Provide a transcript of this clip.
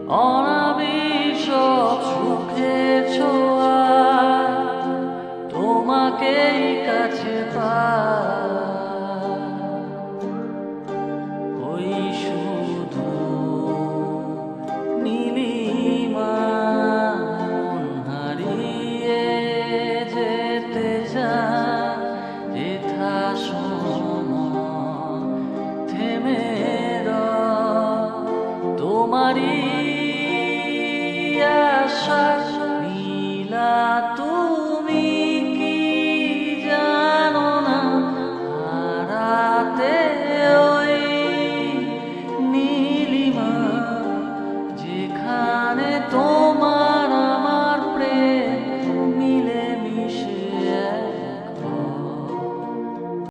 অনাবিল সব সুখের ছোঁয়া তোমাকেই কাছে পাই। ওই শুধু নীলিমা হারিয়ে যেতে চায়, যেথা সময় থেমে রয় তোমারই আশা।